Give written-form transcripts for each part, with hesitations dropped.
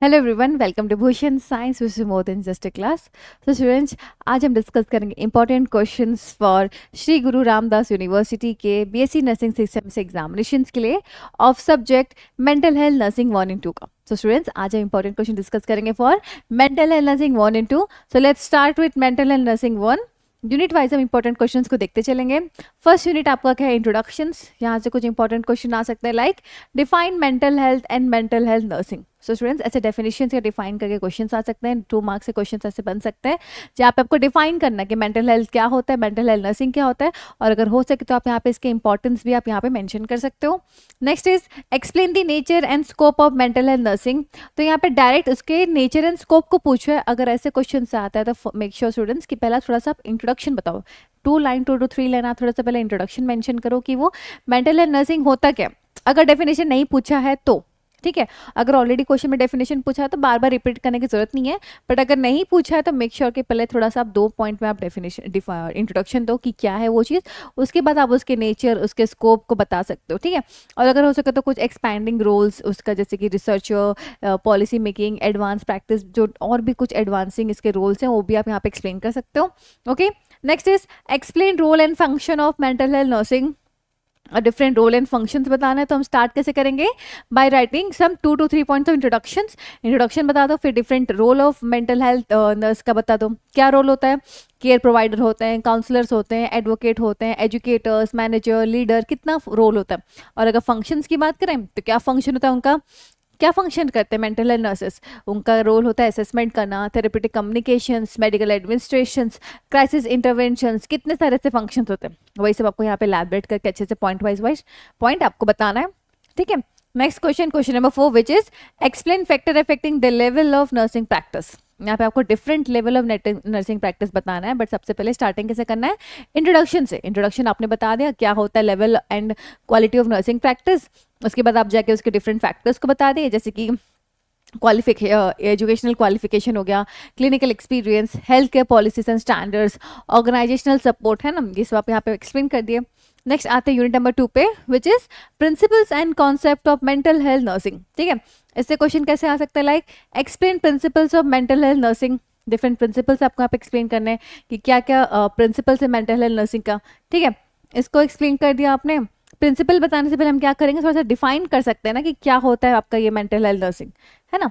Hello everyone, welcome to Bhushan science which is more than just a class. So students, आज हम discuss करेंगे important questions for Shri Guru Ramdas university के BSc nursing system से examinations के लिए of subject mental health nursing 1 and 2 का। So students, आज हम इंपॉर्टेंट क्वेश्चन डिस्कस करेंगे for mental health nursing 1 and 2। So let's start with mental health nursing 1। Unit wise हम important questions को देखते चलेंगे। फर्स्ट यूनिट आपका क्या है? इंट्रोडक्शंस। यहाँ से कुछ इंपॉर्टेंट क्वेश्चन आ सकते हैं like define mental health and mental health nursing. So students, ऐसे डेफिनेशन या डिफाइन करके क्वेश्चंस आ सकते हैं। 2 मार्क्स से क्वेश्चंस ऐसे बन सकते हैं जहाँ पे आपको डिफाइन करना है कि मेंटल हेल्थ क्या होता है, मेंटल हेल्थ नर्सिंग क्या होता है, और अगर हो सके तो आप यहाँ पे इसके इंपॉर्टेंस भी आप यहाँ पे मेंशन कर सकते हो। Next is explain the nature and scope of mental health nursing. तो यहाँ पे डायरेक्ट उसके नेचर एंड स्कोप को पूछो है। अगर ऐसे क्वेश्चन से आता है तो मेक श्योर स्टूडेंट्स कि पहला थोड़ा सा इंट्रोडक्शन बताओ। 2 to 3 लाइन आप थोड़ा सा पहले इंट्रोडक्शन मेंशन करो कि वो मेंटल हेल्थ नर्सिंग होता क्या। अगर डेफिनेशन नहीं पूछा है तो ठीक है। अगर ऑलरेडी क्वेश्चन में डेफिनेशन पूछा है तो बार बार रिपीट करने की जरूरत नहीं है, बट अगर नहीं पूछा है तो मेक श्योर कि पहले थोड़ा सा आप 2 पॉइंट में आप डेफिनेशन इंट्रोडक्शन दो कि क्या है वो चीज़। उसके बाद आप उसके नेचर, उसके स्कोप को बता सकते हो, ठीक है। और अगर हो सके तो कुछ एक्सपैंडिंग रोल्स उसका, जैसे कि researcher, policy making, advance practice, जो और भी कुछ एडवांसिंग इसके रोल्स हैं वो भी आप यहाँ पे एक्सप्लेन कर सकते हो। Okay, next is explain role and function of mental health nursing. Different role and functions बताना है तो हम स्टार्ट कैसे करेंगे? By writing some 2 to 3 points of introductions. Introduction बता दो, फिर different role of mental health nurse का बता दो क्या रोल होता है। केयर प्रोवाइडर होते हैं, काउंसलर्स होते हैं, एडवोकेट होते हैं, एजुकेटर्स, मैनेजर, लीडर, कितना रोल होता है। और अगर फंक्शंस की बात करें तो क्या फंक्शन होता है उनका, क्या फंक्शन करते हैं मेंटल हेल्थ नर्सेस। उनका रोल होता है असेसमेंट करना, therapeutic communications, medical administrations, crisis interventions, कितने सारे से फंक्शंस होते हैं। वही सब आपको यहाँ पे एलैबोरेट करके अच्छे से पॉइंट वाइज पॉइंट आपको बताना है, ठीक है। Next question, question number 4, which is explain factor affecting the level of nursing practice. यहाँ पे आपको different level of nursing practice बताना है, बट सबसे पहले स्टार्टिंग कैसे करना है? इंट्रोडक्शन से। इंट्रोडक्शन आपने बता दिया क्या होता है level and quality of nursing practice. उसके बाद आप जाके उसके डिफरेंट फैक्टर्स को बता दिए, जैसे कि एजुकेशनल क्वालिफिकेशन हो गया, clinical experience, health care policies and standards, organisational support, है ना, ये सब आप यहाँ पे एक्सप्लेन कर दिए। नेक्स्ट आते हैं यूनिट नंबर 2 पे, which is principles and concept of mental health nursing, ठीक है। इससे क्वेश्चन कैसे आ सकता है? Like explain principles of mental health nursing. Different principles आपको यहाँ पे एक्सप्लेन करने हैं कि क्या क्या प्रिंसिपल्स है मेंटल हेल्थ नर्सिंग का, ठीक है। इसको एक्सप्लेन कर दिया आपने। प्रिंसिपल बताने से पहले हम क्या करेंगे, थोड़ा सा डिफाइन कर सकते हैं ना कि क्या होता है आपका ये मेंटल हेल्थ नर्सिंग, है ना,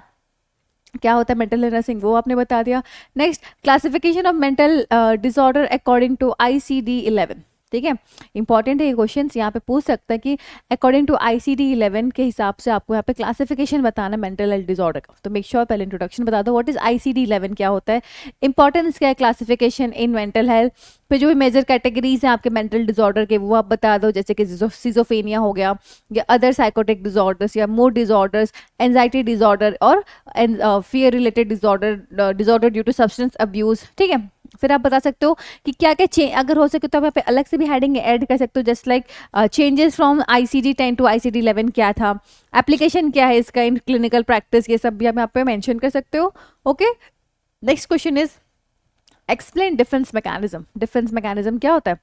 क्या होता है मेंटल हेल्थ नर्सिंग, वो आपने बता दिया। Next, classification of mental disorder according to ICD-11, ठीक है। इंपॉर्टेंट है ये क्वेश्चन, यहाँ पे पूछ सकता है कि अकॉर्डिंग टू ICD-11 के हिसाब से आपको यहाँ पे क्लासिफिकेशन बताना है मेंटल हेल्थ डिसऑर्डर का। तो मेक श्योर पहले इंट्रोडक्शन बता दो, व्हाट इज ICD-11, क्या होता है, इंपॉर्टेंस क्या है क्लासिफिकेशन इन मेंटल हेल्थ। फिर जो भी मेजर कैटेगरीज हैं आपके मेंटल डिसऑर्डर के वो आप बता दो, जैसे कि सिजोफेनिया हो गया, या अदर साइकोटिक डिसऑर्डर्स, या मूड डिसऑर्डर्स, एंजाइटी डिसऑर्डर, और fear related disorder, disorder due to substance abuse, ठीक है। फिर आप बता सकते हो कि क्या क्या अगर हो सके तो आप यहाँ पे अलग से भी हेडिंग ऐड कर सकते हो, just like changes from ICD-10 to ICD-11 क्या था, एप्लीकेशन क्या है इसका इन क्लिनिकल प्रैक्टिस, ये सब भी आप यहाँ पे मेंशन कर सकते हो। Okay, next question is explain defence mechanism. Defence mechanism क्या होता है?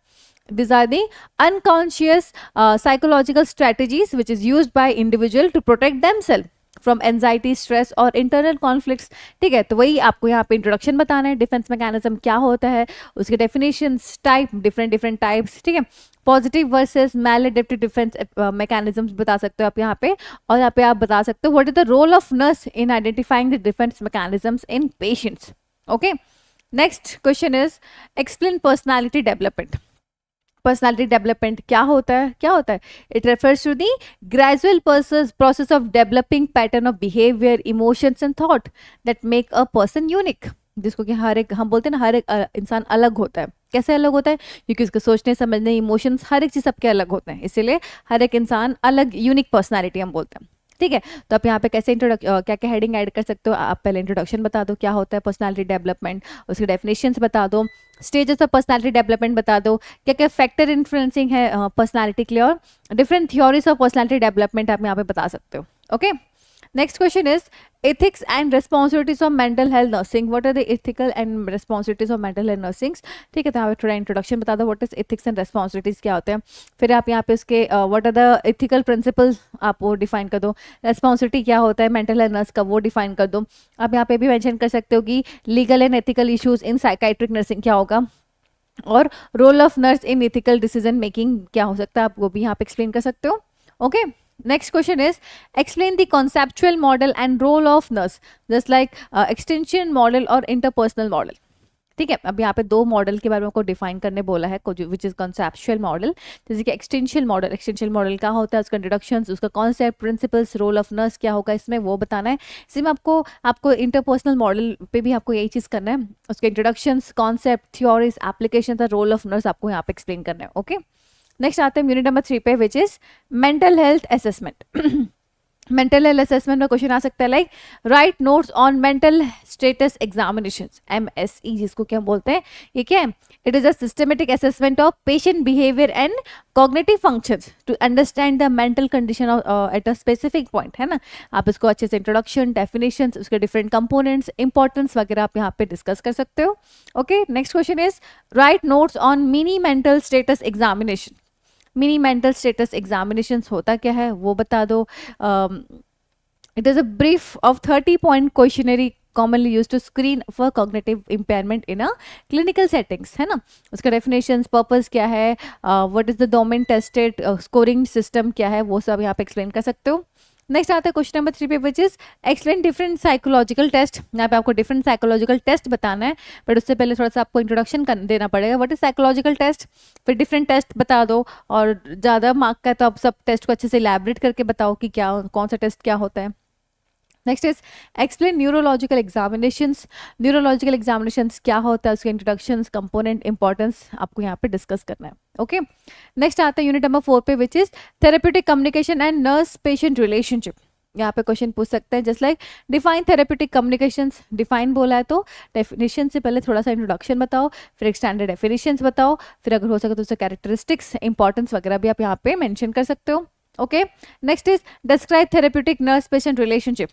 These are the unconscious psychological strategies which is used by individual to protect themselves from anxiety, stress और internal conflicts, ठीक है। तो वही आपको यहाँ पे इंट्रोडक्शन बताना है, डिफेंस मैकेनिज्म क्या होता है, उसके डेफिनेशंस, टाइप, डिफरेंट टाइप्स, ठीक है। पॉजिटिव वर्सेस मैलएडेप्टिव डिफेंस मैकेनिज्म्स बता सकते हो आप यहाँ पे। और यहाँ पे आप बता सकते हो what is the role of nurse in identifying the defence mechanisms in patients. Okay, next question is explain personality development. Personality development क्या होता है? क्या होता है? It refers to the gradual process of developing pattern of behaviour, emotions and thought that make a person unique. जिसको कि हर एक, हम बोलते हैं ना, हर एक इंसान अलग होता है। कैसे अलग होता है? क्योंकि उसके सोचने समझने, इमोशंस, हर एक चीज़ सबके अलग होते हैं, इसीलिए हर एक इंसान अलग, यूनिक पर्सनैलिटी हम बोलते हैं, ठीक है। तो आप यहाँ पे कैसे क्या क्या हेडिंग ऐड कर सकते हो? आप पहले इंट्रोडक्शन बता दो क्या होता है पर्सनालिटी डेवलपमेंट, उसके डेफिनेशंस बता दो, स्टेजेस ऑफ पर्सनालिटी डेवलपमेंट बता दो, क्या क्या फैक्टर इन्फ्लुएंसिंग है पर्सनालिटी के लिए, और different theories of personality development आप यहाँ पे बता सकते हो। Okay, next question is ethics and responsibilities of mental health nursing. What are the ethical and responsibilities of mental health nursing? ठीक है, तो यहाँ पे थोड़ा इंट्रोडक्शन बता दो, what is ethics and responsibilities क्या होते हैं, फिर आप यहाँ पे उसके what are the ethical principles आप वो डिफाइन कर दो, रेस्पॉन्सिबिलिटी क्या होता है मेंटल हेल्थ नर्स का वो डिफाइन कर दो। आप यहाँ पे भी मेंशन कर सकते हो कि legal and ethical issues in psychiatric nursing क्या होगा, और role of nurse in ethical decision making क्या हो सकता है, आप वो भी यहाँ पे एक्सप्लेन कर सकते हो। Okay, next question is explain the conceptual model and role of nurse, just like extension model और interpersonal model। ठीक है, अब यहाँ पे दो मॉडल के बारे में आपको डिफाइन करने बोला है, विच इज कॉन्सेप्चुअल मॉडल, जैसे कि एक्सटेंशियल मॉडल। एक्सटेंशियल मॉडल क्या होता है, उसका इंट्रोडक्शन, उसका concept, principles, role of nurse क्या होगा इसमें वो बताना है। इसी में आपको इंटरपर्सनल मॉडल पे भी आपको यही चीज़ करना है, उसके introduction, concept, theories, application, role of nurse आपको यहाँ पे एक्सप्लेन करना है। ओके, नेक्स्ट आते हैं यूनिट नंबर 3 पे, which is mental health assessment. Mental health assessment में क्वेश्चन आ सकता है like write notes on mental status examination, MSE जिसको क्या बोलते हैं, ये क्या है, it is a systematic assessment of patient behaviour and cognitive functions to understand the mental condition at a specific point, है ना। आप इसको अच्छे से इंट्रोडक्शन, डेफिनेशन, उसके डिफरेंट कंपोनेंट्स, इंपॉर्टेंस वगैरह आप यहाँ पे डिस्कस कर सकते हो। Okay, next question is right notes on mini mental status examination. Mini mental status examination होता क्या है वो बता दो। It is a brief of 30 point questionnaire commonly used to screen for cognitive impairment in a clinical settings, है ना। उसका definitions, purpose क्या है, what is the domain tested, scoring system क्या है, वो सब यहाँ पे explain कर सकते हो। नेक्स्ट आता है क्वेश्चन नंबर 3 पे, which is explain different psychological test. यहाँ पे आपको डिफरेंट साइकोलॉजिकल टेस्ट बताना है, बट उससे पहले थोड़ा सा आपको इंट्रोडक्शन देना पड़ेगा, व्हाट इज साइकोलॉजिकल टेस्ट, फिर डिफरेंट टेस्ट बता दो, और ज़्यादा मार्क का है तो आप सब टेस्ट को अच्छे से इलैबोरेट करके बताओ कि क्या कौन सा टेस्ट क्या होता है। Next is explain neurological examinations. Neurological examinations क्या होता है, उसके इंट्रोडक्शंस, कंपोनेंट, इंपॉर्टेंस आपको यहाँ पे डिस्कस करना है। ओके, नेक्स्ट आता है यूनिट नंबर 4 पे, which is therapeutic communication and nurse patient relationship. यहाँ पे क्वेश्चन पूछ सकते हैं, just like define therapeutic communications. Define बोला है तो डेफिनेशन से पहले थोड़ा सा इंट्रोडक्शन बताओ, फिर एक स्टैंडर्ड डेफिनेशंस बताओ, फिर अगर हो सके तो उसके कैरेक्टरिस्टिक्स, इंपॉर्टेंस वगैरह भी आप यहाँ पे मेंशन कर सकते हो। Okay, next is describe therapeutic nurse patient relationship.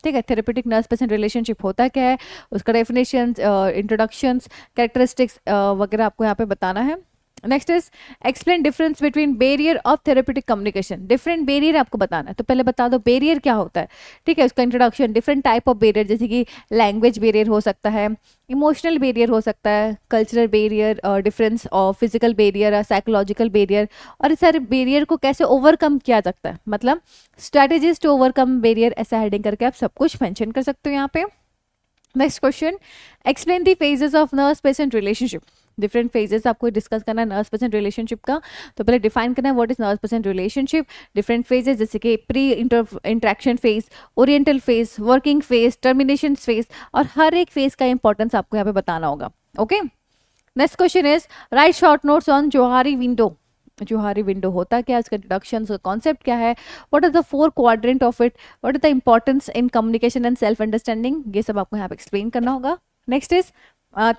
ठीक है, थेरेप्यूटिक नर्स पेशेंट रिलेशनशिप होता क्या है, उसका डेफिनेशन, इंट्रोडक्शंस, कैरेक्टरिस्टिक्स वगैरह आपको यहाँ पे बताना है। Next is explain difference between barrier of therapeutic communication. Different barrier आपको बताना है, तो पहले बता दो बैरियर क्या होता है। ठीक है, उसका introduction, different type of barrier, जैसे कि लैंग्वेज बैरियर हो सकता है, इमोशनल बैरियर हो सकता है, cultural barrier, difference of physical barrier, psychological barrier, और इस सारे बैरियर को कैसे ओवरकम किया सकता है, मतलब स्ट्रैटेजीज टू ओवरकम बैरियर, ऐसा हेडिंग करके आप सब कुछ मेंशन कर सकते हो यहाँ पे। Next question, explain the phases of nurse patient relationship. Different phases आपको डिस्कस करना है नर्स पेशेंट रिलेशनशिप का, तो पहले डिफाइन करना है what is nurse patient relationship. Different phases जैसे कि pre interaction phase, oriental phase, working phase, termination phase, और हर एक फेज का इंपॉर्टेंस आपको यहाँ पे बताना होगा। Okay, next question is write short notes on Johari window. Johari window होता क्या है, उसका इंट्रोडक्शन, उसका कॉन्सेप्ट क्या है, what are the 4 quadrant of it, what is the importance in communication and self understanding, ये सब आपको यहाँ पे एक्सप्लेन करना होगा। Next is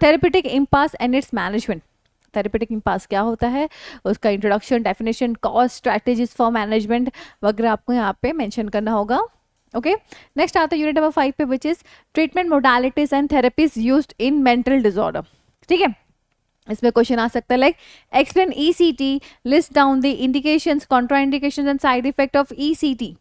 therapeutic impasse and its management. Therapeutic impasse क्या होता है, उसका introduction, definition, cost, strategies for management वगैरह आपको यहाँ पे मेंशन करना होगा। ओके, नेक्स्ट आता है यूनिट नंबर 5 पे, which is treatment modalities and therapies used in mental disorder. ठीक है, इसमें क्वेश्चन आ सकता है like explain ECT, list down the indications, contraindications and side effect of ECT।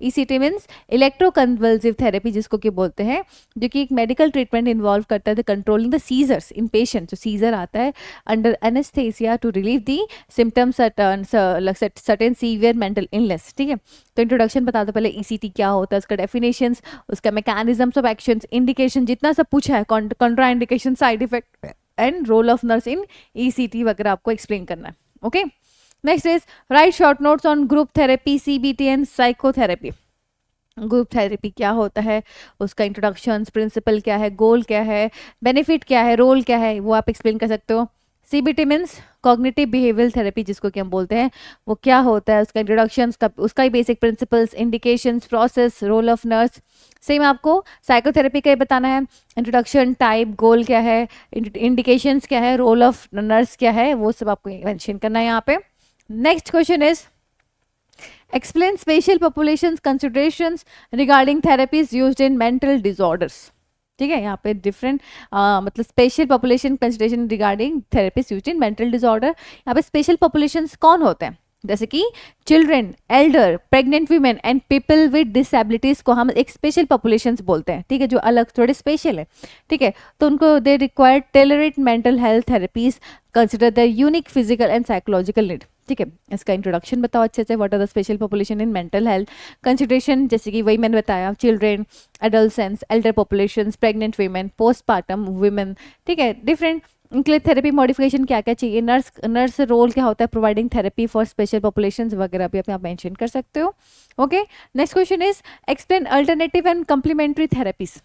ECT means electroconvulsive therapy जिसको कि बोलते हैं, जो कि एक मेडिकल ट्रीटमेंट इन्वॉल्व करता है controlling the seizures in patient. जो सीजर आता है under anaesthesia to relieve the symptoms certain severe mental illness. ठीक है, तो इंट्रोडक्शन बता दो पहले ECT क्या होता है, उसका डेफिनेशंस, उसका मैकेनिज्म्स ऑफ एक्शंस, इंडिकेशन, जितना सब पूछा है, contraindication, side effect and role of nurse in ECT वगैरह आपको एक्सप्लेन करना है। Okay, next is write short notes on group therapy, CBT and psychotherapy. Group therapy क्या होता है, उसका इंट्रोडक्शन, प्रिंसिपल क्या है, गोल क्या है, बेनिफिट क्या है, रोल क्या है, वो आप एक्सप्लेन कर सकते हो। CBT means cognitive behavioural therapy जिसको कि हम बोलते हैं, वो क्या होता है, उसका इंट्रोडक्शन, उसका ही basic principles, indications, process, role of nurse. Same आपको साइकोथेरेपी का ही बताना है, इंट्रोडक्शन, टाइप, गोल क्या है, इंडिकेशंस क्या है, रोल ऑफ नर्स क्या है, वो सब आपको मेंशन करना है यहाँ पे। Next question is explain special population considerations regarding therapies used in mental disorders. ठीक है, यहाँ पे डिफरेंट मतलब special population consideration regarding therapies used in mental disorder. यहाँ पे स्पेशल पॉपुलेशंस कौन होते हैं, जैसे कि children, Elder, pregnant women and people with disabilities को हम एक स्पेशल पॉपुलेशंस बोलते हैं। ठीक है, जो अलग थोड़े स्पेशल है। ठीक है, तो उनको they require tailored mental health therapies consider the unique physical and psychological need. ठीक है, इसका इंट्रोडक्शन बताओ अच्छे से, what are the special population in mental health consideration, जैसे कि वही मैंने बताया, children, adolescents, elder populations, pregnant women, postpartum women. ठीक है, डिफरेंट इनके लिए थेरेपी मॉडिफिकेशन क्या क्या चाहिए, नर्स रोल क्या होता है, providing therapy for special populations वगैरह भी आप यहाँ मेंशन कर सकते हो। Okay, next question is explain alternative and complementary therapies.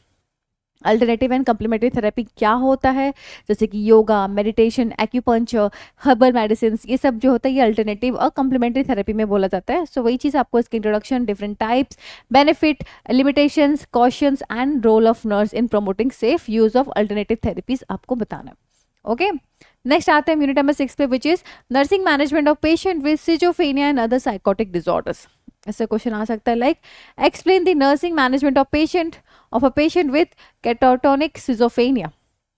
Alternative and complementary therapy क्या होता है, जैसे कि yoga, meditation, acupuncture, herbal medicine, ये सब जो होता है ये अल्टरनेटिव और कम्प्लीमेंट्री थेरेपी में बोला जाता है। सो वही चीज़ आपको इसकी introduction, different types, benefit, limitations, cautions and role of nurse in promoting safe use of alternative therapies आपको बताना है। ओके, नेक्स्ट आते हैं यूनिट नंबर 6 पे, which is nursing management of patient with schizophrenia and other psychotic disorders. ऐसा question आ सकता है like explain the nursing management of a patient with catatonic schizophrenia.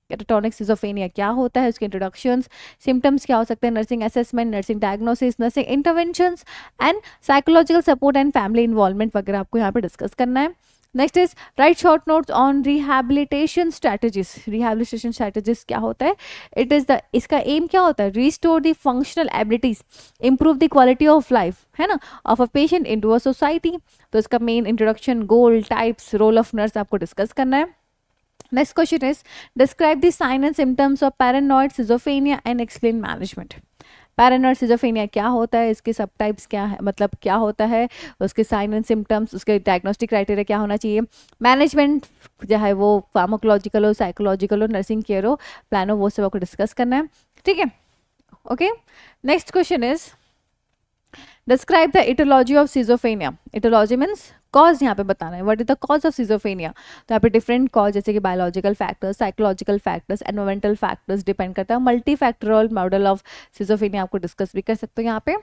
Catatonic schizophrenia क्या होता है, उसके इंट्रोडक्शंस, सिम्टम्स क्या हो सकते हैं, nursing assessment, nursing diagnosis, nursing interventions and psychological support and family involvement वगैरह आपको यहाँ पे डिस्कस करना है। Next is write short notes on rehabilitation strategies. Rehabilitation strategies क्या होता है, इट इज द, इसका एम क्या होता है, restore the functional abilities, improve the quality of life, है ना, of a patient into a society. तो इसका main introduction, goal, types, role of nurse आपको डिस्कस करना है। Next question is describe the sign and symptoms of paranoid schizophrenia and explain management. Paranoid schizophrenia क्या होता है, इसके सब टाइप्स क्या है, मतलब क्या होता है, उसके साइन एंड सिम्टम्स, उसके डायग्नोस्टिक क्राइटेरिया क्या होना चाहिए, मैनेजमेंट चाहे वो फार्माकोलॉजिकल हो, साइकोलॉजिकल हो, नर्सिंग केयर हो, प्लान हो, वो सब आपको डिस्कस करना है। ठीक है, okay. Next question is describe the aetiology of schizophrenia. Aetiology means cause यहाँ पे बताना है, what is the cause of schizophrenia. तो यहाँ पे डिफरेंट कॉज, जैसे कि biological factors, psychological factors, environmental factors depend करता है। मल्टी फैक्टरल मॉडल ऑफ सिजोफ्रेनिया आपको डिस्कस भी कर सकते हो यहाँ पे।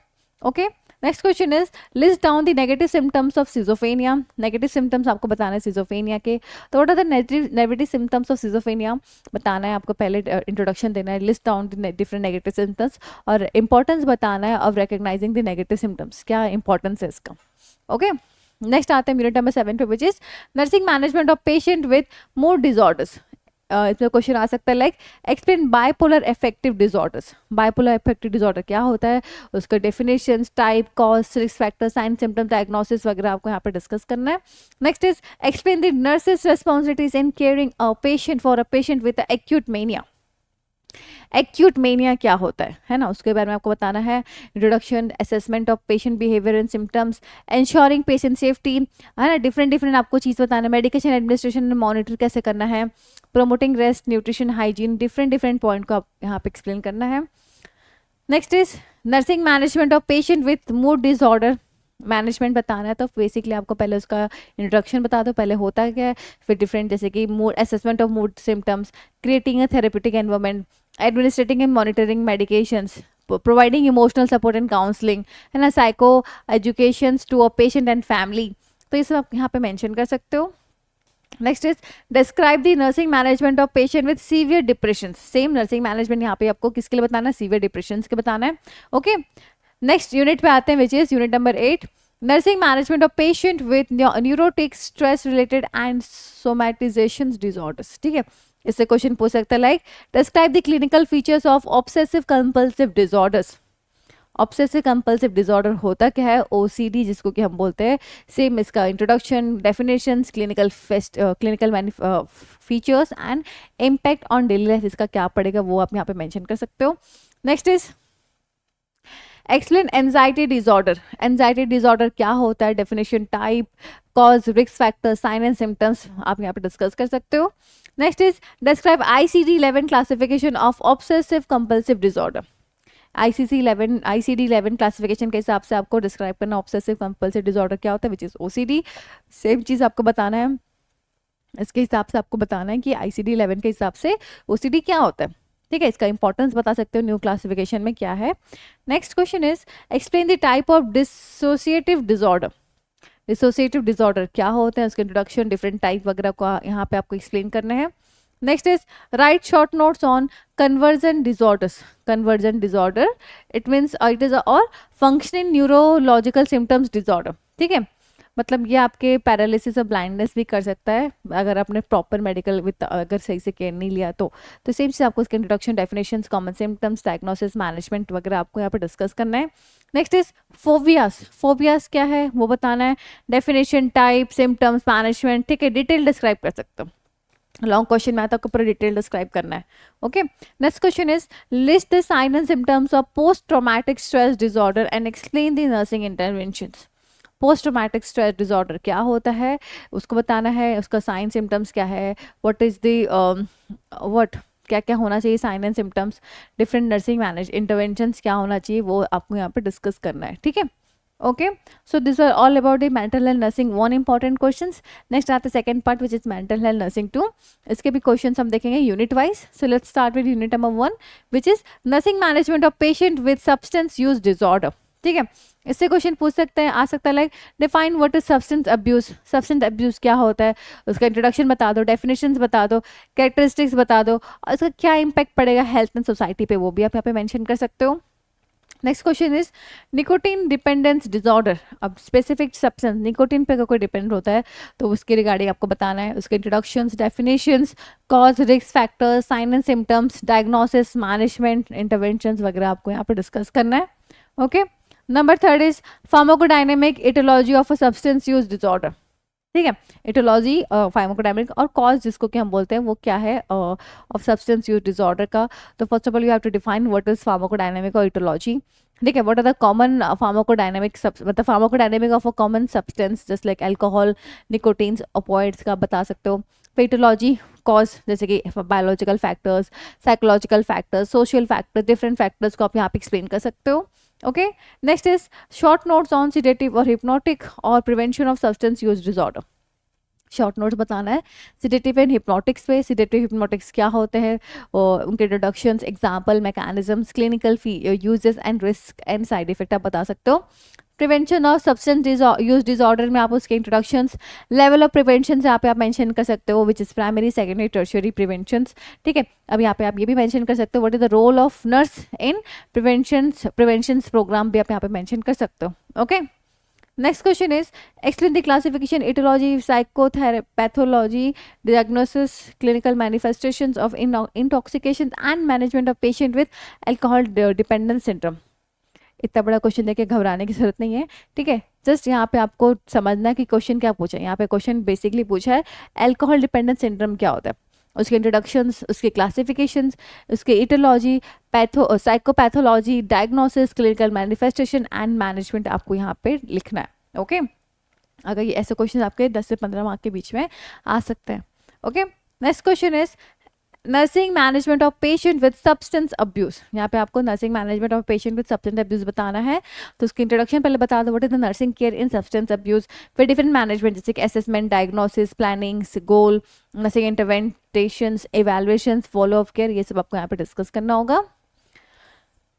Okay, next question is list down the negative symptoms of schizophrenia. Negative symptoms आपको बताना है सिजोफ्रेनिया के, तो what are the negative symptoms of schizophrenia बताना है आपको, पहले इंट्रोडक्शन देना है, list down the different negative symptoms और इंपॉर्टेंस बताना है of recognising the negative symptoms, क्या इंपॉर्टेंस है इसका। ओके, नेक्स्ट आते हैं यूनिट नंबर 7 पे, which is nursing management of patient with mood disorders. इसमें क्वेश्चन आ सकता है like explain bipolar affective disorders. Bipolar affective disorder क्या होता है, उसका definitions, type, cause, risk factor, sign, symptom, diagnosis वगैरह आपको यहाँ पे डिस्कस करना है। Next is explain the nurses responsibilities in caring a patient for a patient with acute mania. Acute mania क्या होता है ना, उसके बारे में आपको बताना है। Introduction, assessment of patient behaviour and symptoms, ensuring patient safety, है ना, डिफरेंट आपको चीज़ बताना है। मेडिकेशन एडमिनिस्ट्रेशन मॉनिटर कैसे करना है, promoting rest, nutrition, hygiene, different point को आप यहाँ पे एक्सप्लेन करना है। Next is nursing management of patient with mood disorder. Management बताना है, तो बेसिकली आपको पहले उसका इंट्रोडक्शन बता दो, पहले होता क्या है, फिर डिफरेंट जैसे कि mood, assessment of mood symptoms, creating a therapeutic environment, administrating and monitoring medications, providing emotional support and counselling, है ना, psycho education to a patient and family. तो ये सब आप यहाँ पे मेंशन कर सकते हो। Next is describe the nursing management of patient with severe depression. Same nursing management यहाँ पे आपको किसके लिए बताना है, सीवियर डिप्रेशन के बताना है। ओके, नेक्स्ट यूनिट पे आते हैं, which is unit number 8, nursing management of patient with neurotic stress related and somatization disorders. ठीक है, इससे क्वेश्चन पूछ सकता है like describe the clinical features of obsessive compulsive disorders. Obsessive compulsive disorder होता क्या है, ओसीडी जिसको कि हम बोलते हैं। सेम इसका introduction, definitions, clinical features and impact on daily life, इसका क्या पड़ेगा वो आप यहाँ पे मेंशन कर सकते हो। Next is explain anxiety disorder. Anxiety disorder क्या होता है, definition, type, cause, risk factor, sign and symptoms आप यहाँ पे डिस्कस कर सकते हो। Next is describe ICD-11 classification of obsessive compulsive disorder. ICD-11 classification के हिसाब से आपको डिस्क्राइब करना ऑब्सेसिव कंपल्सिव डिसऑर्डर क्या होता है, विच इज OCD। सेम चीज आपको बताना है, इसके हिसाब से आपको बताना है कि ICD-11 के हिसाब से OCD क्या होता है। ठीक है, इसका इंपॉर्टेंस बता सकते हो न्यू क्लासिफिकेशन में क्या है। Next question is explain the type of dissociative disorder. Dissociative disorder क्या होते हैं, उसके इंट्रोडक्शन, डिफरेंट टाइप वगैरह का यहाँ पे आपको एक्सप्लेन करना है। Next is write short notes on conversion disorders. Conversion disorder it means it is और फंक्शनिंग न्यूरोलॉजिकल सिम्टम्स डिसऑर्डर। ठीक है, मतलब ये आपके पैरालिसिस और ब्लाइंडनेस भी कर सकता है अगर आपने प्रॉपर मेडिकल विद अगर सही से केयर नहीं लिया तो सेम से आपको इसके introduction, definitions, common symptoms, diagnosis, management वगैरह आपको यहाँ पे डिस्कस करना है। Next is phobias. फोबियास क्या है वो बताना है, डेफिनेशन, टाइप, सिम्टम्स, मैनेजमेंट। ठीक है, डिटेल डिस्क्राइब कर सकते हो, लॉन्ग क्वेश्चन में आता है आपको पूरा डिटेल डिस्क्राइब करना है। Okay, next question is list the sign and symptoms of post traumatic stress disorder and explain the nursing interventions. Post traumatic stress disorder क्या होता है उसको बताना है, उसका साइन सिम्टम्स क्या है, व्हाट इज द व्हाट क्या क्या होना चाहिए sign and symptoms, different nursing manage interventions क्या होना चाहिए वो आपको यहाँ पे डिस्कस करना है। ठीक है, okay, so this are all about the mental health nursing 1 important questions. Next आता है second part which is mental health nursing 2। इसके भी क्वेश्चंस हम देखेंगे unit wise. So let's start with unit number 1 which is nursing management of patient with substance use disorder. ठीक है, इससे question पूछ सकते हैं, आ सकता है like define what is substance abuse. Substance abuse क्या होता है, उसका इंट्रोडक्शन बता दो, डेफिनेशंस बता दो, कैरेक्टरिस्टिक्स बता दो, और इसका क्या इंपैक्ट पड़ेगा हेल्थ एंड सोसाइटी पे वो भी आप यहाँ पे मेंशन कर सकते हो। Next question is nicotine dependence disorder. अब स्पेसिफिक सब्सटेंस निकोटीन पे अगर कोई डिपेंड होता है तो उसके रिगार्डिंग आपको बताना है, उसके introductions, definitions, cause, risk factors, sign and symptoms, diagnosis, management, interventions वगैरह आपको यहाँ पे डिस्कस करना है। Okay, number third is pharmacodynamic aetiology of a substance use disorder. ठीक है, इटियोलॉजी, फार्माकोडायनेमिक और कॉज जिसको कि हम बोलते हैं वो क्या है ऑफ सब्सटेंस यूज डिसऑर्डर का। तो first of all you have to define what is pharmacodynamic और इटियोलॉजी। ठीक है, what are the common pharmacodynamic मतलब pharmacodynamic of a common substance just like alcohol, nicotines, opioids का बता सकते हो। इटियोलॉजी, कॉज जैसे कि biological factors, psychological factors, social factors, different factors को आप यहाँ पे एक्सप्लेन कर सकते हो। Okay, next is short notes on sedative और हिप्नोटिक और prevention of substance use disorder. Short notes बताना है सिडेटिव एंड हिप्नोटिक्स पे, सिडेटिव हिप्नोटिक्स क्या होते हैं और उनके introductions, example, mechanisms, clinical uses and risk and side effect आप बता सकते हो। Prevention of substance use disorder में आप उसके इंट्रोडक्शंस, लेवल ऑफ प्रिवेंशन यहाँ पे आप मेंशन कर सकते हो which is primary, secondary, tertiary preventions. ठीक है, अब यहाँ पे आप ये भी मेंशन कर सकते हो what is the role of nurse in prevention programme भी आप यहाँ पे मेंशन कर सकते हो। Okay, next question is explain the classification, etiology, pathology, diagnosis, clinical manifestations of intoxication and management of patient with alcohol dependence syndrome। इतना बड़ा question देके घबराने की जरूरत नहीं है। ठीक है, जस्ट यहाँ पे आपको समझना है कि क्वेश्चन क्या पूछा है। यहाँ पे क्वेश्चन बेसिकली पूछा है अल्कोहल डिपेंडेंस सिंड्रोम क्या होता है, उसके इंट्रोडक्शंस, उसके क्लासिफिकेशंस, उसके etiology, psychopathology, diagnosis, clinical manifestation and management आपको यहाँ पे लिखना है। ओके, अगर ये ऐसे क्वेश्चन आपके 10 से 15 मार्क के बीच में आ सकते हैं। Okay, next question is nursing management of patient with substance abuse. यहाँ पे आपको nursing management of patient with substance abuse बताना है, तो उसकी इंट्रोडक्शन पहले बता दो, what is the nursing care in substance abuse, फिर डिफरेंट मैनेजमेंट जैसे कि assessment, diagnosis, planning, goal, nursing interventions, evaluations, follow up care, ये सब आपको यहाँ पे डिस्कस करना होगा।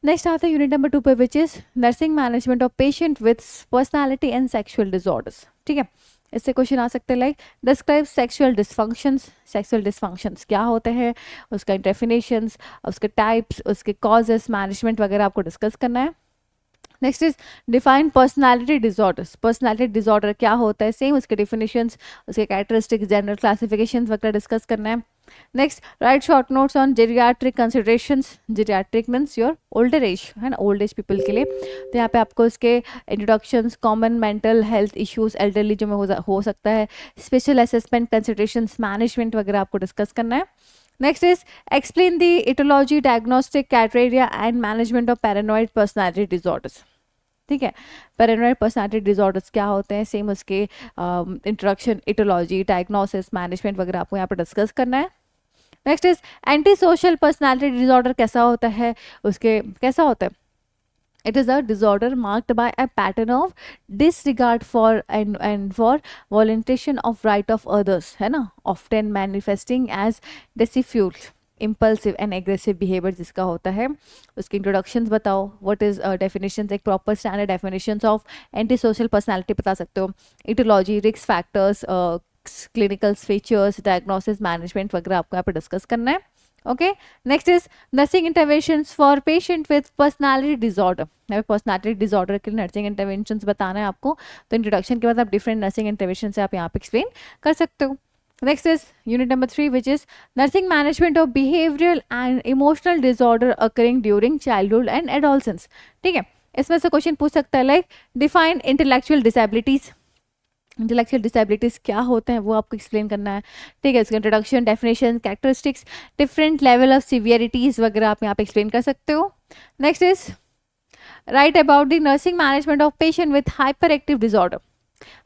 नेक्स्ट आता है यूनिट नंबर 2 पे which is nursing management of patient with personality and sexual disorders. ठीक है, इससे क्वेश्चन आ सकते हैं लाइक डिस्क्राइब सेक्सुअल डिस्फंक्शंस। सेक्सुअल डिस्फंक्शंस क्या होते हैं, उसका डेफिनेशंस, उसके टाइप्स, उसके कॉजेस, मैनेजमेंट वगैरह आपको डिस्कस करना है। Next is define personality disorders. Personality disorder क्या होता है, सेम उसके डिफिनेशंस, उसके कैरेक्टरिस्टिक्स, जनरल क्लासिफिकेशंस वगैरह डिस्कस करना है। Next right short notes on geriatric considerations. Geriatric means your older age, है ना, ओल्ड एज पीपल के लिए। तो यहाँ पे आपको इसके introductions, common mental health issues elderly जो में हो सकता है, स्पेशल असेसमेंट, कंसिडरेशंस, मैनेजमेंट वगैरह आपको डिस्कस करना है। Next is explain the etiology, diagnostic criteria and management of paranoid personality disorders. ठीक है, पैरानॉइड पर्सनालिटी डिसऑर्डर्स क्या होते हैं, सेम उसके इंट्रोडक्शन, इटियोलॉजी, डायग्नोसिस, मैनेजमेंट वगैरह आपको यहाँ पर डिस्कस करना है। Next is anti social personality disorder कैसा होता है, उसके कैसा होता है, it is a disorder marked by a pattern of disregard for and for violation of right of others, है ना, often manifesting as deceitful impulsive and aggressive behaviour जिसका होता है, उसकी इंट्रोडक्शंस बताओ. व्हाट इज डेफिनेशंस, एक proper standard definitions of anti social personality बता सकते हो. Aetiology, risk factors, clinical features, diagnosis, management वगैरह आपको यहाँ पे डिस्कस करना है. Okay, next is nursing interventions for patient with personality disorder. यहाँ पे पर्सनालिटी डिसऑर्डर के लिए नर्सिंग इंटरवेंशंस बताना है आपको. तो इंट्रोडक्शन के बाद आप डिफरेंट नर्सिंग इंटरवेंशन से आप यहाँ पे एक्सप्लेन कर सकते हो. Next is unit number 3 which is nursing management of behavioural and emotional disorder occurring during childhood and adolescence. ठीक है, इसमें से क्वेश्चन पूछ सकता है like define intellectual disabilities. Intellectual disabilities क्या होते हैं वो आपको एक्सप्लेन करना है. ठीक है, इसका introduction, definition, characteristics, different level of severities वगैरह आप यहाँ पे एक्सप्लेन कर सकते हो. Next is write about the nursing management of patient with hyper active disorder.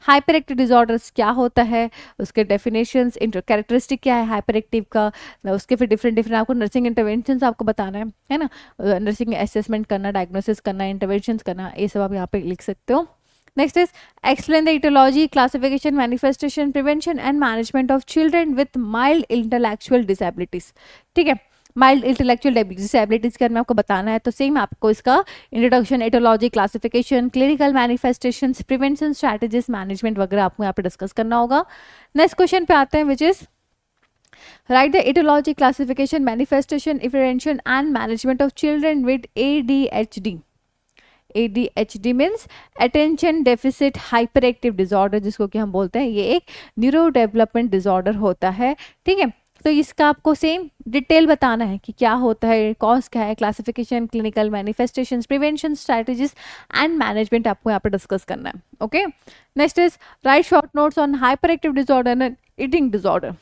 Hyper active disorders क्या होता है, उसके डेफिनेशंस, कैरेक्टरिस्टिक क्या है हाइपर एक्टिव का, उसके फिर डिफरेंट आपको नर्सिंग इंटरवेंशंस आपको बताना है ना. नर्सिंग असेसमेंट करना, डायग्नोसिस करना, इंटरवेंशंस करना, ये सब आप यहाँ पे लिख सकते हो. Next is explain the etiology, classification, manifestation, prevention and management of children with mild intellectual disabilities. ठीक है, माइल्ड इंटेलेक्चुअल डिसेबिलिटीज के बारे में आपको बताना है. तो सेम आपको इसका introduction, aetiology, classification, clinical manifestation, prevention strategies, management वगैरह आपको यहाँ पे डिस्कस करना होगा. नेक्स्ट क्वेश्चन पे आते हैं which is right the aetiology, classification, manifestation, prevention and management of children with ADHD. ADHD means attention deficit hyper active disorder, जिसको कि हम बोलते हैं ये एक न्यूरो डेवलपमेंट डिसऑर्डर होता है. ठीक है, तो इसका आपको सेम डिटेल बताना है कि क्या होता है, कॉज क्या है, classification, clinical manifestations, prevention strategies and management आपको यहाँ पे डिस्कस करना है. Okay, next is write short notes on hyper active disorder and eating disorder.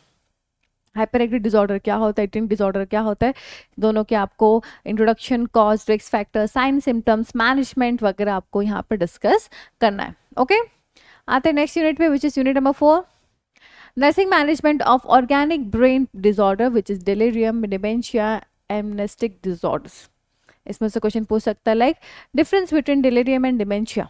Hyper active disorder क्या होता है, ईटिंग डिसऑर्डर क्या होता है, दोनों के आपको introduction, cause, risk factor, sign, symptoms, management वगैरह आपको यहाँ पर डिस्कस करना है. ओके, आते हैं नेक्स्ट यूनिट पे which is unit number 4 nursing management of organic brain disorder which is delirium, dementia, amnestic disorders. इसमें से क्वेश्चन पूछ सकता है like difference between delirium and dementia.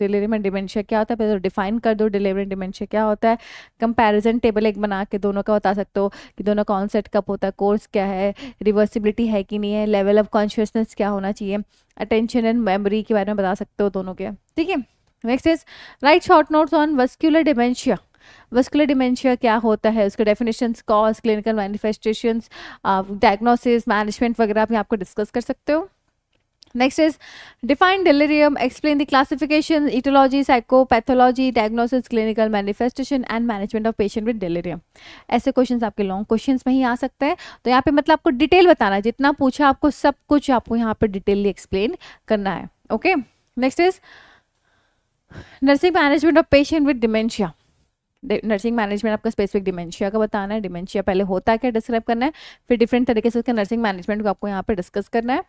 Delirium and dementia क्या होता है, पहले तो डिफाइन कर दो डिलीरियम एंड डिमेंशिया क्या होता है. कंपैरिजन टेबल एक बना के दोनों का बता सकते हो कि दोनों का ऑनसेट कब होता है, कोर्स क्या है, रिवर्सिबिलिटी है कि नहीं है, लेवल ऑफ कॉन्शियसनेस क्या होना चाहिए, अटेंशन एंड मेमोरी के बारे में बता सकते हो दोनों के. ठीक है, next is write short notes on vascular dementia. Vascular dementia क्या होता है, उसके definitions, cause, clinical manifestations, diagnosis, management वगैरह आप यहाँ आपको डिस्कस कर सकते हो. Next is define delirium, explain the classification, etiology, psychopathology, diagnosis, clinical manifestation and management of patient with delirium. ऐसे क्वेश्चंस आपके लॉन्ग क्वेश्चंस में ही आ सकते हैं. तो यहाँ पे मतलब आपको डिटेल बताना है, जितना पूछा आपको सब कुछ आपको यहाँ पे डिटेलली एक्सप्लेन करना है. Okay, next is nursing management of patient with dementia. Nursing management आपका स्पेसिफिक डिमेंशिया का बताना है, डिमेंशिया पहले होता है क्या डिस्क्राइब करना है, फिर डिफरेंट तरीके से उसका नर्सिंग मैनेजमेंट को आपको यहाँ पे डिस्कस करना है.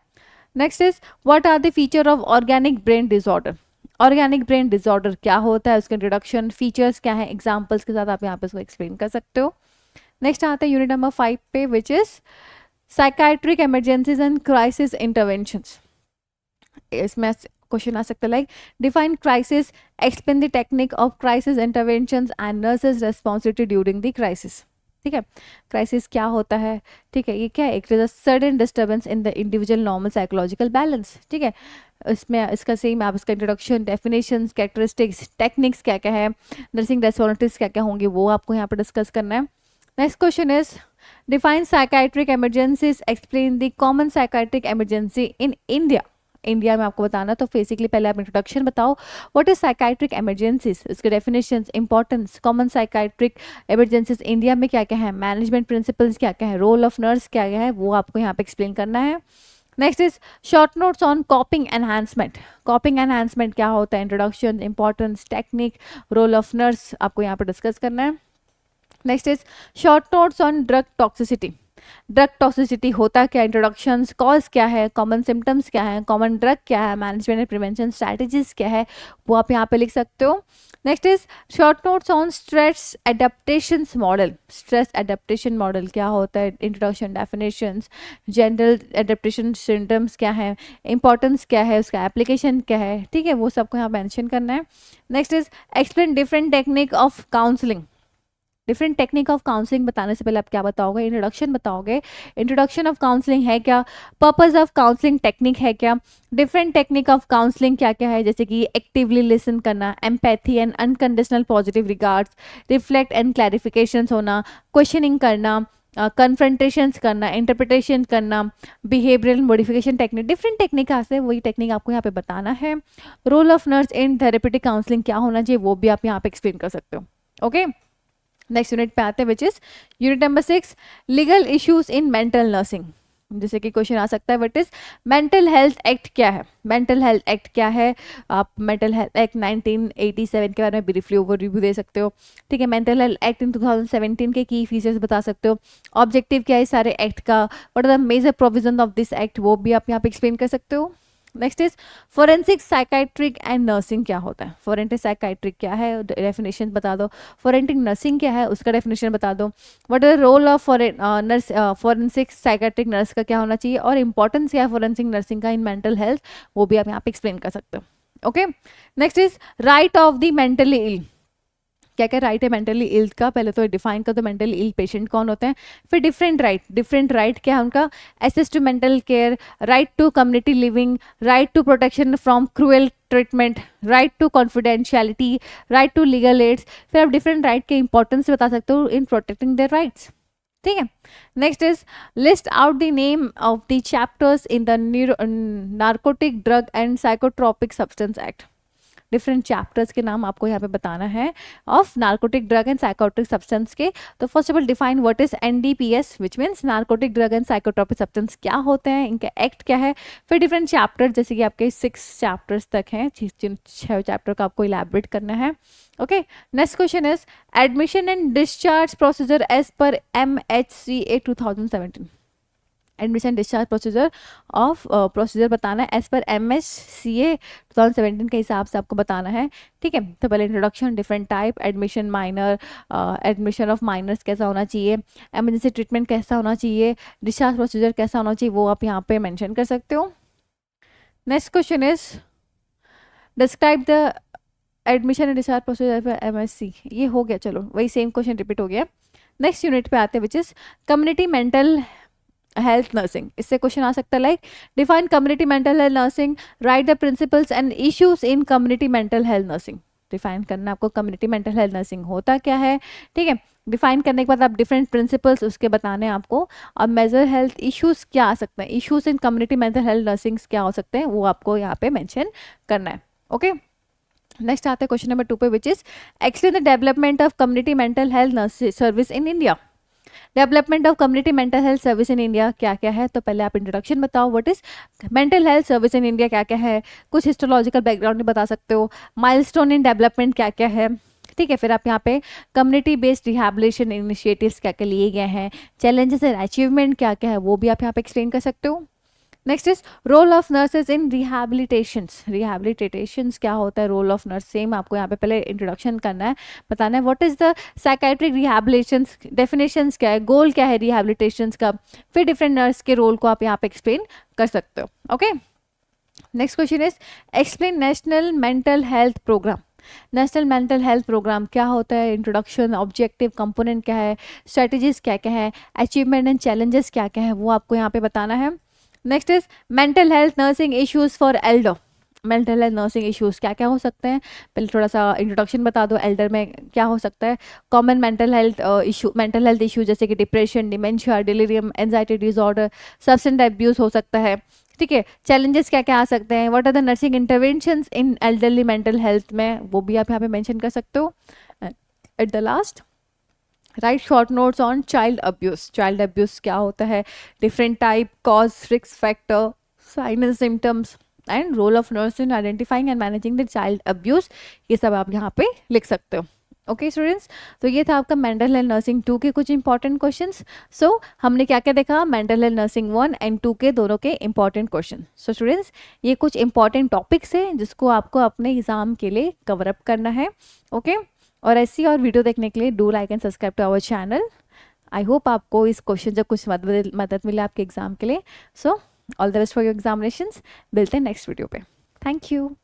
Next is what are the feature of organic brain disorder. Organic brain disorder क्या होता है, उसके इंट्रोडक्शन, फीचर्स क्या है, एग्जांपल्स के साथ आप यहाँ पे उसको एक्सप्लेन कर सकते हो. नेक्स्ट आता है यूनिट नंबर 5 पे which is psychiatric emergencies and crisis interventions. इसमें क्वेश्चन आ सकता है like define crisis, explain the technique of crisis interventions and nurses responsibility during the crisis. ठीक है, क्राइसिस क्या होता है, ठीक है, ये क्या है, एक sudden disturbance in the individual normal psychological balance. ठीक है, इसमें इसका सेम आप इसका इंट्रोडक्शन, डेफिनेशंस, कैरेक्टरिस्टिक्स, टेक्निक्स क्या क्या है, नर्सिंग रेस्पॉन्सिबिलिटीज क्या क्या होंगी वो आपको यहाँ पर डिस्कस करना है. Next question is define psychiatric emergencies, explain the common psychiatric emergency in India. India में आपको बताना, तो बेसिकली पहले आप इंट्रोडक्शन बताओ, व्हाट इज साइकाइट्रिक इमरजेंसीज, उसके definitions, importance, common psychiatric emergencies India में क्या क्या है, मैनेजमेंट प्रिंसिपल्स क्या क्या है, रोल ऑफ नर्स क्या क्या है, वो आपको यहाँ पे एक्सप्लेन करना है. Next is short notes on coping enhancement. Coping enhancement क्या होता है, introduction, importance, technique, role of nurse आपको यहाँ पे डिस्कस करना है. Next is short notes on drug toxicity. Drug toxicity होता क्या, इंट्रोडक्शंस, कॉज क्या है, कॉमन सिम्टम्स क्या है, कॉमन ड्रग क्या है, मैनेजमेंट एंड प्रिवेंशन स्ट्रैटेजीज क्या है, वो आप यहाँ पे लिख सकते हो. Next is short notes on stress adaptation model. Stress adaptation model क्या होता है, introduction, definitions, general adaptation symptoms क्या है, इंपॉर्टेंस क्या है, उसका एप्लीकेशन क्या है. ठीक है, वो सबको यहाँ मेंशन करना है. Next is explain different technique of counselling. Different technique of counselling बताने से पहले आप क्या बताओगे, इंट्रोडक्शन बताओगे, इंट्रोडक्शन ऑफ काउंसलिंग है क्या, पर्पस ऑफ काउंसलिंग टेक्निक है क्या, डिफरेंट टेक्निक ऑफ काउंसलिंग क्या क्या है, जैसे कि एक्टिवली लिसन करना, empathy and unconditional positive regards, reflect and clarification होना, क्वेश्चनिंग करना, कन्फ्रंटेशंस करना, इंटरप्रिटेशन करना, behavioural modification technique, different technique से वही टेक्निक आपको यहाँ पे बताना है। Role of nurse in therapeutic counselling क्या होना चाहिए वो भी आप यहाँ पे एक्सप्लेन कर सकते हो। ओके, नेक्स्ट यूनिट पे आते हैं which is unit number 6, legal issues in mental nursing. जैसे कि क्वेश्चन आ सकता है what is mental health act क्या है, मेंटल हेल्थ एक्ट क्या है, आप मेंटल हेल्थ एक्ट 1987 के बारे में ब्रीफली ओवरव्यू दे सकते हो। ठीक है, मेंटल हेल्थ एक्ट इन 2017 के की फीचर्स बता सकते हो, ऑब्जेक्टिव क्या है सारे एक्ट का, what are the major provision of this act वो भी आप यहाँ पे एक्सप्लेन कर सकते हो। Next is forensic psychiatric and nursing क्या होता है, फोरेंसिक साइकाइट्रिक क्या है डेफिनेशन बता दो, फोरेंसिक नर्सिंग क्या है उसका डेफिनेशन बता दो, what is the role of nurse, forensic psychiatric nurse का क्या होना चाहिए और इंपॉर्टेंस क्या है फोरेंसिक नर्सिंग का इन मेंटल हेल्थ वो भी आप यहाँ पे एक्सप्लेन कर सकते हो। Okay, next is right of the mentally ill, क्या क्या राइट है मेंटली इल का, पहले तो डिफाइन कर दो मेंटली इल पेशेंट कौन होते हैं, फिर डिफरेंट राइट क्या है उनका, access to mental care, right to community living, right to protection from cruel treatment, right to confidentiality, right to legal aids, फिर आप डिफरेंट राइट के इंपॉर्टेंस बता सकते हो इन प्रोटेक्टिंग देयर राइट्स। ठीक है, next is list out the name of the chapters in the narcotic drug and psychotropic substance act, different chapters के नाम आपको यहाँ पे बताना है of narcotic drug and psychotropic substance के। तो first of all define what is NDPS which means narcotic drug and psychotropic substance क्या होते हैं, इनका एक्ट क्या है, फिर डिफरेंट चैप्टर जैसे कि आपके 6 चैप्टर्स तक हैं, 6 चैप्टर का आपको इलैबोरेट करना है। Okay, next question is admission and discharge procedure as per MHCA 2017, admission discharge procedure of procedure बताना है एज पर MHCA 2017 के हिसाब से आपको बताना है। ठीक है, तो पहले introduction, different type, admission minor, admission of minors कैसा होना चाहिए, एमरजेंसी ट्रीटमेंट कैसा होना चाहिए, डिस्चार्ज प्रोसीजर कैसा होना चाहिए वो आप यहाँ पे मेंशन कर सकते हो। Next question is describe the admission and discharge procedure for MSc, ये हो गया, चलो वही सेम क्वेश्चन रिपीट हो गया। नेक्स्ट यूनिट पे आते हैं which is community mental health nursing, इससे क्वेश्चन आ सकता है like define community mental health nursing, right the principles and issues in community mental health nursing, define करना आपको कम्युनिटी मेंटल हेल्थ नर्सिंग होता क्या है। ठीक है, डिफाइन करने के बाद आप डिफरेंट प्रिंसिपल्स उसके बताने हैं आपको, और मेजर हेल्थ इश्यूज क्या आ सकते हैं, issues in community mental health nursing क्या हो सकते हैं वो आपको यहाँ पे मेंशन करना है। ओके, नेक्स्ट आता है क्वेश्चन नंबर 2 पे which is explain the development of community mental health service in India, development of community mental health service in India क्या क्या है। तो पहले आप इंट्रोडक्शन बताओ what is mental health service in India क्या क्या है, कुछ हिस्टोलॉजिकल बैकग्राउंड बता सकते हो, माइलस्टोन इन डेवलपमेंट क्या क्या है। ठीक है, फिर आप यहाँ पे कम्युनिटी बेस्ड रिहैबिलिटेशन इनिशिएटिव्स क्या क्या लिए गए हैं, चैलेंजेस एंड अचीवमेंट क्या क्या है वो भी आप यहाँ पे एक्सप्लेन कर सकते हो। Next is role of nurses in rehabilitations, rehabilitations क्या होता है, रोल ऑफ नर्स, सेम आपको यहाँ पे पहले इंट्रोडक्शन करना है, बताना है what is the psychiatric rehabilitations, definitions क्या है, गोल क्या है रिहैबिलिटेशंस का, फिर डिफरेंट नर्स के रोल को आप यहाँ पे एक्सप्लेन कर सकते हो। Okay, next question is explain national mental health programme, national mental health programme क्या होता है, इंट्रोडक्शन, ऑब्जेक्टिव, कंपोनेंट क्या है, स्ट्रेटजीज क्या क्या है, अचीवमेंट एंड चैलेंजेस क्या क्या है वो आपको यहाँ पे बताना है। Next is mental health nursing issues for Elder, mental health nursing issues क्या क्या हो सकते हैं, पहले थोड़ा सा इंट्रोडक्शन बता दो, एल्डर में क्या हो सकता है, कॉमन मेंटल हेल्थ इशू जैसे कि depression, dementia, delirium, anxiety disorder, substance abuse हो सकता है। ठीक है, चैलेंजेस क्या क्या आ सकते हैं, what are the nursing interventions in elderly mental health में वो भी आप यहाँ पे मेंशन कर सकते हो। At the last write short notes on child abuse, child abuse क्या होता है, different type, cause, risk factor, sign and symptoms and role of nurse in identifying and managing the child abuse, ये सब आप यहाँ पे लिख सकते हो। ओके स्टूडेंट्स, तो ये था आपका मेंटल हेल्थ नर्सिंग 2 के कुछ इंपॉर्टेंट क्वेश्चंस। सो हमने क्या क्या देखा, मेंटल हेल्थ नर्सिंग 1 एंड 2 के दोनों के इंपॉर्टेंट क्वेश्चन। सो स्टूडेंट्स, ये कुछ इंपॉर्टेंट टॉपिक्स हैं जिसको आपको अपने एग्जाम के लिए कवर अप करना है। ओके, और ऐसी और वीडियो देखने के लिए do like and subscribe to our channel. I hope आपको इस क्वेश्चन से कुछ मदद मिले आपके एग्जाम के लिए। So all the best for your examinations, मिलते हैं नेक्स्ट वीडियो पे। Thank you.